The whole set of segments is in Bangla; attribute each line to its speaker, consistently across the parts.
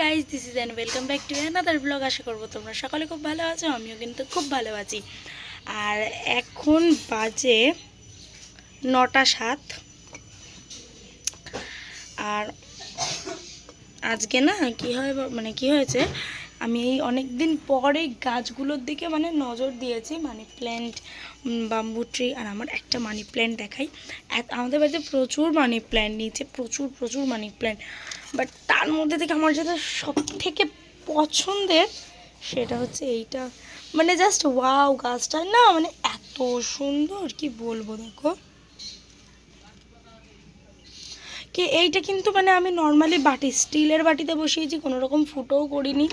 Speaker 1: Guys, this is and welcome back to another blog. আশা করবো তোমরা সকালে খুব ভালো আছো, আমিও কিন্তু খুব ভালো আছি। আর এখন বাজে 9:07। আর আজকে না কি হয়েছে, আমি এই অনেক দিন পরে গাছগুলোর দিকে নজর দিয়েছি। Money plant, bamboo tree. আর আমার একটা মানি প্ল্যান্ট দেখাই। আমাদের বাড়িতে প্রচুর মানি প্ল্যান্ট নিচে, প্রচুর মানি প্ল্যান্ট। বাট তার মধ্যে থেকে আমার যেটা সব থেকে পছন্দের সেটা হচ্ছে এইটা। জাস্ট ওয়াও, গাছটা না এত সুন্দর, কি বলবো। দেখো কি, এইটা কিন্তু আমি নর্মালি বাটি, স্টিলের বাটিতে বসিয়েছি, কোনো রকম ফুটোও করিনি,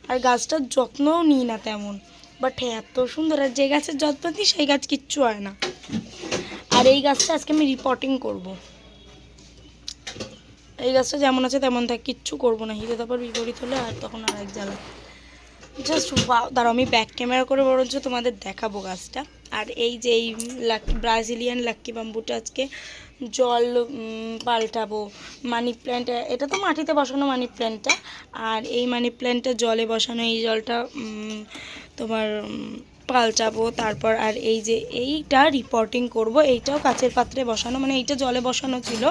Speaker 1: আর গাছটার যত্নও নিই না তেমন। বাট এত সুন্দর, আর যে গাছের যত্ন দিই সেই গাছ কিচ্ছু হয় না। আর এই গাছটা আজকে আমি রিপোর্টিং করব। এই গাছটা যেমন আছে তেমন থাক, কিচ্ছু করবো না। হিতে তারপর বিপরীত হলে আর তখন আর এক জ্বালা। জাস্ট দাঁড়াও, আমি ব্যাক ক্যামেরা করে বরঞ্চ তোমাদের দেখাবো গাছটা। আর এই যে এই ব্রাজিলিয়ান লাক্কি বাম্বুটা আজকে জল পাল্টাবো। মানি প্ল্যান্ট, এটা তো মাটিতে বসানো মানি প্ল্যান্টটা, আর এই মানি প্ল্যান্টটা জলে বসানো, এই জলটা তোমার পাল্টাবো। তারপর আর এই যে এইটা রিপোর্টিং করব, এইটাও কাচের পাত্রে বসানো, এইটা জলে বসানো ছিল,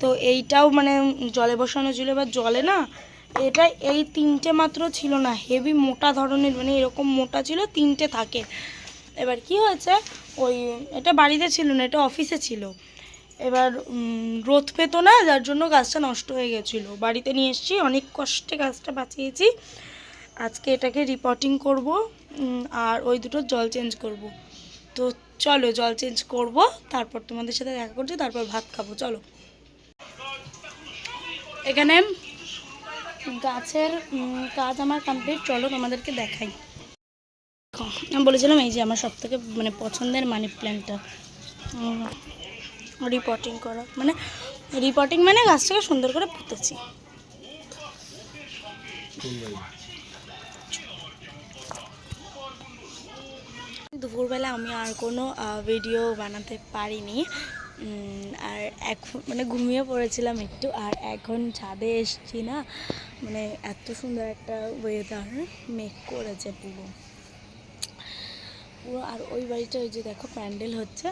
Speaker 1: তো এইটাও জলে বসানো ছিল। এবার জলে না, এটা এই তিনটে মাত্র ছিল না, হেভি মোটা ধরনের, এরকম মোটা ছিল, তিনটে থাকে। এবার কি হয়েছে, ওই এটা বাড়িতে ছিল না, এটা অফিসে ছিল। এবার রোদ পেতো না, যার জন্য গাছটা নষ্ট হয়ে গেছিলো। বাড়িতে নিয়ে এসেছি, অনেক কষ্টে গাছটা বাঁচিয়েছি। আজকে এটাকে রিপোর্টিং করব, আর ওই দুটো জল চেঞ্জ করব। তো চলো জল চেঞ্জ করব, তারপর তোমাদের সাথে দেখা করছি, তারপর ভাত খাবো। চলো, এখানে গাছের কাজ আমার কমপ্লিট। চলো তোমাদেরকে দেখাই। আমি বলেছিলাম এই যে আমার সব থেকে পছন্দের মানি প্ল্যান্টটা রিপোর্টিং করা, রিপোর্টিং গাছটাকে সুন্দর করে পুঁতেছি। দুপুরবেলা আমি আর কোনো ভিডিও বানাতে পারিনি, আর এখন ঘুমিয়ে পড়েছিলাম একটু। আর এখন ছাদে এসছি না, এত সুন্দর একটা ওয়েদার, মেঘ করেছে পুরো। আর ওই বাড়িটা, ওই যে দেখো প্যান্ডেল হচ্ছে।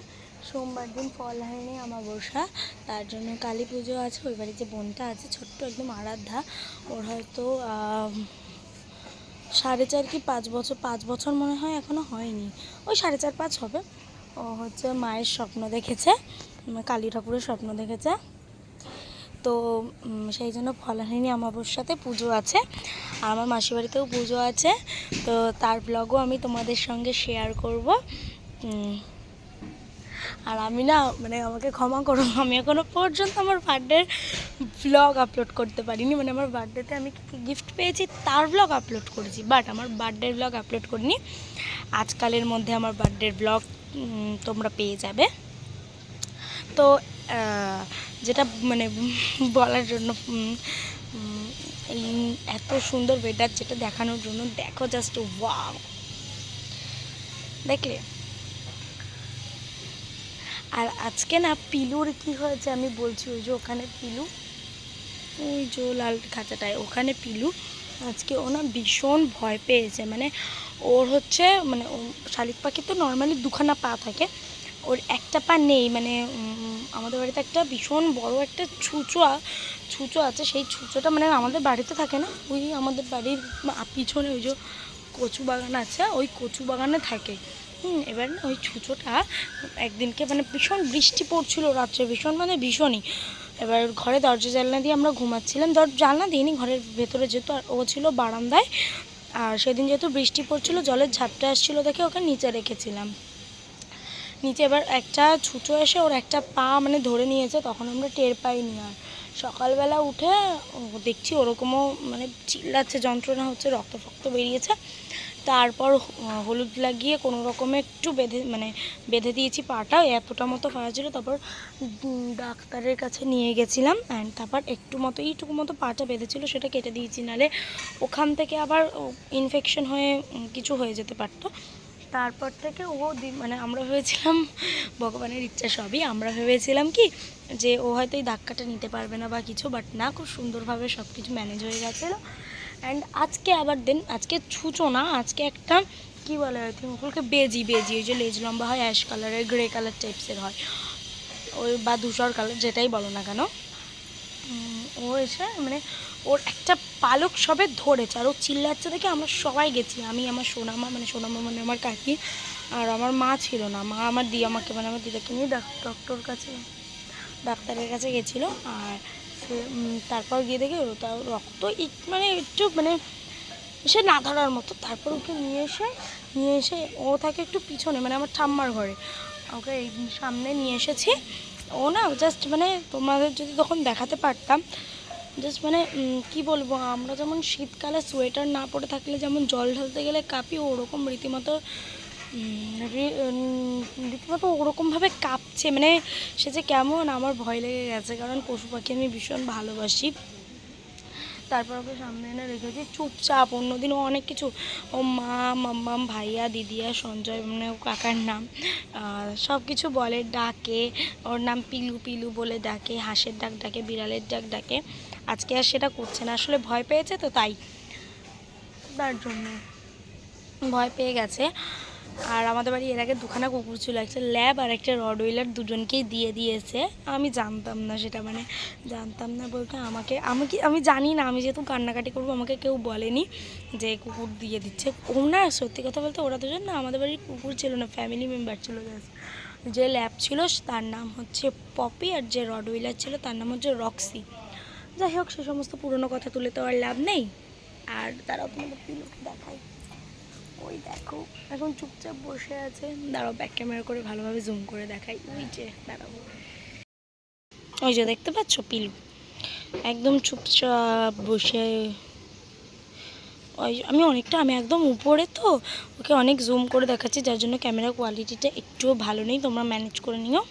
Speaker 1: সোমবার দিন ফল হয়নি অমাবস্যা, তার জন্য কালী পুজো আছে। ওই বাড়ির যে বোনটা আছে ছোট্ট একদম আরাধ্যা, ওর হয়তো 4.5 কি 5 বছর মনে হয়, এখনও হয়নি, ওই 4.5-5 হবে। ও হচ্ছে মায়ের স্বপ্ন দেখেছে, কালী ঠাকুরের স্বপ্ন দেখেছে, তো সেই জন্য ফলাহারিণী অমাবস্যাতে পুজো আছে। আর আমার মাসির বাড়িতেও পুজো আছে, তো তার ব্লগও আমি তোমাদের সঙ্গে শেয়ার করব। আর আমি না আমাকে ক্ষমা করো, আমি এখনও পর্যন্ত আমার বার্থডের ব্লগ আপলোড করতে পারিনি। আমার বার্থডেতে আমি কী গিফট পেয়েছি তার ব্লগ আপলোড করেছি, বাট আমার বার্থডের ব্লগ আপলোড করিনি। আজকালের মধ্যে আমার বার্থডের ব্লগ তোমরা পেয়ে যাবে। তো যেটা বলার জন্য, এই এত সুন্দর ওয়েদার যেটা দেখানোর জন্য, দেখো জাস্ট ওয়াও, দেখলে। আর আজকে না পিলুর কি হয়েছে আমি বলছি, ওই যে ওখানে পিলু, ওই যে লাল খাঁচাটায়, ওখানে পিলু আজকে ও না ভীষণ ভয় পেয়েছে। ওর হচ্ছে শালিক পাখি তো নর্মালি দুখানা পা থাকে, ওর একটা পা নেই। আমাদের বাড়িতে একটা ভীষণ বড় একটা ছুঁচো আছে, সেই ছুঁচোটা আমাদের বাড়িতে থাকে না, ওই আমাদের বাড়ির পিছনে ওই যে কচু বাগান আছে, ওই কচু বাগানে থাকে। এবার না ওই ছুঁচোটা একদিনকে ভীষণ বৃষ্টি পড়ছিল রাত্রে, ভীষণই। এবার ঘরে দরজা জানলা দিয়ে আমরা ঘুমাচ্ছিলাম, জানলা দিইনি, ঘরের ভেতরে যেত, আর ও ছিল বারান্দায়। আর সেদিন যেহেতু বৃষ্টি পড়ছিল, জলের ঝাপটা আসছিলো দেখে ওকে নিচে রেখেছিলাম। নিচে এবার একটা ছুঁচো এসে ওর একটা পা ধরে নিয়েছে, তখন আমরা টের পাইনি। আর সকালবেলা উঠে দেখছি ওরকমও চিল্লাচ্ছে, যন্ত্রণা হচ্ছে, রক্ত বেরিয়েছে। তারপর হলুদ লাগিয়ে কোনো রকমে একটু বেঁধে দিয়েছি পাটা, এতটা মতো পাওয়া ছিল। তারপর ডাক্তারের কাছে নিয়ে গেছিলাম, অ্যান্ড তারপর এইটুকু মতো পাটা বেঁধেছিল, সেটা কেটে দিয়েছি, নাহলে ওখান থেকে আবার ইনফেকশন হয়ে কিছু হয়ে যেতে পারতো। তারপর থেকে ও মানে আমরা ভেবেছিলাম ভগবানের ইচ্ছা সবই, আমরা ভেবেছিলাম কি যে ও হয়তো এই ধাক্কাটা নিতে পারবে না বা কিছু, বাট না, খুব সুন্দরভাবে সব কিছু ম্যানেজ হয়ে গেছিলো। অ্যান্ড আজকে আবার আজকে ছুঁচো না, আজকে একটা কী বলে আর কি ওগুলোকে বেজি ওই যে লেজ লম্বা হয়, অ্যাশ কালারের, গ্রে কালার টাইপসের হয় ওই, বা ধূসর কালার যেটাই বলো না কেন, ও এসে মানে ওর একটা পালক সবে ধরেছে আর ও চিল্লাচ্ছে দেখে আমরা সবাই গেছি, আমি আমার সোনামা মানে আমার কাকি, আর আমার মা ছিল না, মা আমার আমাকে মানে আমার দিদাকে নিয়ে ডাক্তারের কাছে গেছিলো। আর সে তারপর গিয়ে দেখে তার রক্ত মানে একটু মানে সে না ধরার মতো। তারপর ওকে নিয়ে এসে ও থাকে একটু পিছনে মানে আমার ঠাম্মার ঘরে, ওকে এই সামনে নিয়ে এসেছি। ও না জাস্ট মানে তোমাদের যদি তখন দেখাতে পারতাম, জাস্ট মানে কি বলবো, আমরা যেমন শীতকালে সোয়েটার না পরে থাকলে যেমন জল ঢালতে গেলে কাঁপি, ওরকম রীতিমতো ওরকমভাবে কাঁপছে, মানে সে যে কেমন, আমার ভয় লেগে গেছে, কারণ পশু পাখি আমি ভীষণ ভালোবাসি। তারপর ওকে সামনে এনে রেখেছি চুপচাপ। অন্যদিনও অনেক কিছু, ও মা, মাম্মাম, ভাইয়া, দিদিয়া, সঞ্জয় মানে ও কাকার নাম সব কিছু বলে, ডাকে, ওর নাম পিলু পিলু বলে ডাকে, হাঁসের ডাক ডাকে, বিড়ালের ডাক ডাকে। আজকে আর সেটা করছে না, আসলে ভয় পেয়েছে তো তার জন্য ভয় পেয়ে গেছে। আর আমাদের বাড়ি এর আগে দুখানা কুকুর ছিল, একটা ল্যাব আর একটা রডওয়েলার, দুজনকেই দিয়ে দিয়েছে। আমি জানতাম না সেটা, মানে জানতাম না বলতে আমি জানি না, আমি যেহেতু কান্নাকাটি করবো আমাকে কেউ বলেনি যে কুকুর দিয়ে দিচ্ছে। ও না, সত্যি কথা বলতে ওরা দুজন না আমাদের বাড়ির কুকুর ছিল না, ফ্যামিলি মেম্বার ছিল। যে ল্যাব ছিল তার নাম হচ্ছে পপি, আর যে রডওয়েলার ছিল তার নাম হচ্ছে রক্সি। যাই হোক, সে সমস্ত পুরনো কথা তুলে তো আর লাভ নেই। আর তারাও তোমাদের পিলুকে দেখাই, ওই দেখো এখন চুপচাপ বসে আছে। দাঁড়াও ব্যাক ক্যামেরা করে ভালোভাবে জুম করে দেখাই, ওই যে দাঁড়াও, ওই যে দেখতে পাচ্ছ পিলু একদম চুপচাপ বসে। ওই আমি একদম উপরে, তো ওকে অনেক জুম করে দেখাচ্ছি, যার জন্য ক্যামেরা কোয়ালিটিটা একটুও ভালো নেই, তোমরা ম্যানেজ করে নিও।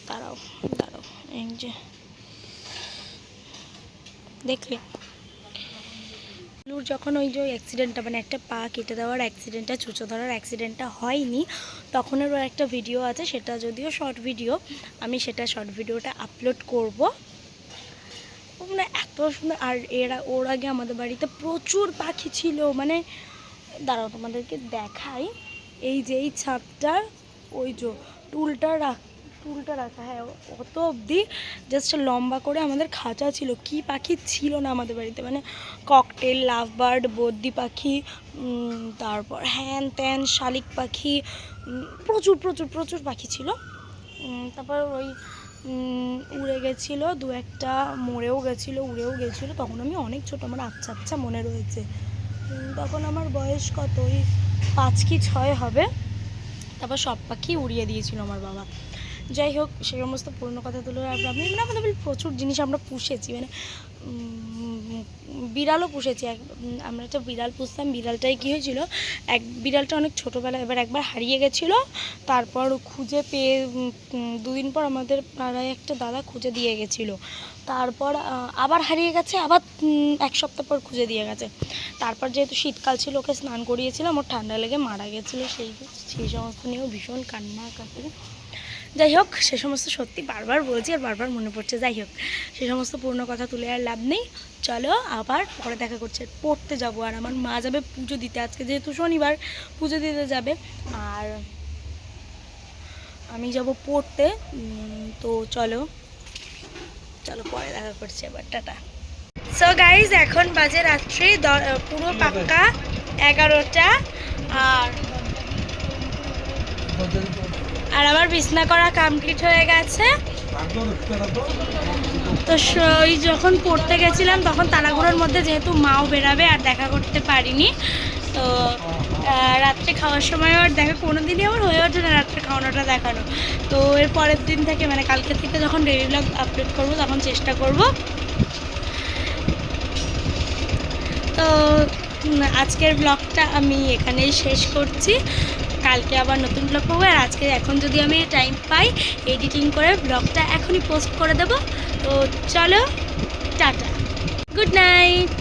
Speaker 1: দাঁড়াও এই যে দেখলে পিলুর যখন ওই যে অ্যাক্সিডেন্টটা মানে একটা পা কেটে দেওয়ার অ্যাক্সিডেন্টটা, চুচো ধরার অ্যাক্সিডেন্টটা হয়নি, তখনের ওর একটা ভিডিও আছে, সেটা যদিও শর্ট ভিডিও, আমি সেটা শর্ট ভিডিওটা আপলোড করব। মানে এত সুন্দর। আর ওর আগে আমাদের বাড়িতে প্রচুর পাখি ছিল, মানে দাঁড়াও তোমাদেরকে দেখাই, এই যে এই ছাদটার ওই যে টুলটা রাখা, হ্যাঁ অত অবধি জাস্ট লম্বা করে আমাদের খাঁচা ছিল। কি পাখি ছিল না আমাদের বাড়িতে, মানে ককটেল, লাভবার্ড, বদ্রি পাখি, তারপর হ্যান ত্যান, শালিক পাখি, প্রচুর প্রচুর প্রচুর পাখি ছিল। তারপর ওই উড়ে গেছিলো দু একটা, উড়েও গেছিলো, তখন আমি অনেক ছোটো, আমার আচ্ছা মনে রয়েছে, তখন আমার বয়স কত, ওই 5 কি 6 হবে। তারপর সব পাখি উড়িয়ে দিয়েছিল আমার বাবা। যাই হোক, সে সমস্ত পুরনো কথা তুলে আমি মানে আমাদের প্রচুর জিনিস আমরা পুষেছি, মানে বিড়ালও পুষেছি। আমরা একটা বিড়াল পুষতাম, বিড়ালটাই কী হয়েছিল, বিড়ালটা অনেক ছোটোবেলায় একবার হারিয়ে গেছিলো। তারপর খুঁজে পেয়ে 2 দিন পর আমাদের পাড়ায় একটা দাদা খুঁজে দিয়ে গেছিলো। তারপর আবার হারিয়ে গেছে, আবার 1 সপ্তাহ পর খুঁজে দিয়ে গেছে। তারপর যেহেতু শীতকাল ছিল, ওকে স্নান করিয়েছিলাম, ওর ঠান্ডা লেগে মারা গেছিলো। সেই সমস্ত নিয়েও ভীষণ কান্নাকাটি। যাই হোক, সে সমস্ত সত্যি বারবার বলছি আর বারবার মনে পড়ছে। যাই হোক, সে সমস্ত পুরনো কথা তুলে আর লাভ নেই, চলো আবার পরে দেখা করছে। পড়তে যাবো, আর আমার মা যাবে পুজো দিতে, আজকে যেহেতু শনিবার পুজো দিতে যাবে, আর আমি যাব পড়তে। তো চলো পরে দেখা করছে, এবার টাটা। সো গাইজ, এখন বাজে রাত্রি পুরো পাক্কা 11টা, আর আমার বিছনা করা কমপ্লিট হয়ে গেছে। তো ওই যখন পড়তে গেছিলাম তখন তাড়াহুড়োর মধ্যে যেহেতু মাও বেরাবে আর দেখা করতে পারিনি, তো রাত্রে খাওয়ার সময় আর দেখা কোনো দিনই আমার হয়ে ওঠে না রাত্রে খাওয়ানোটা দেখানো। তো এর পরের দিন থেকে মানে কালকে থেকে যখন ডেইলি ব্লগ আপলোড করবো তখন চেষ্টা করব। তো আজকের ব্লগটা আমি এখানেই শেষ করছি, কালকে আবার নতুন ব্লগ পাবো। আর আজকে এখন যদি আমি টাইম পাই এডিটিং করে ব্লগটা এখনই পোস্ট করে দেবো। তো চলো টাটা, গুড নাইট।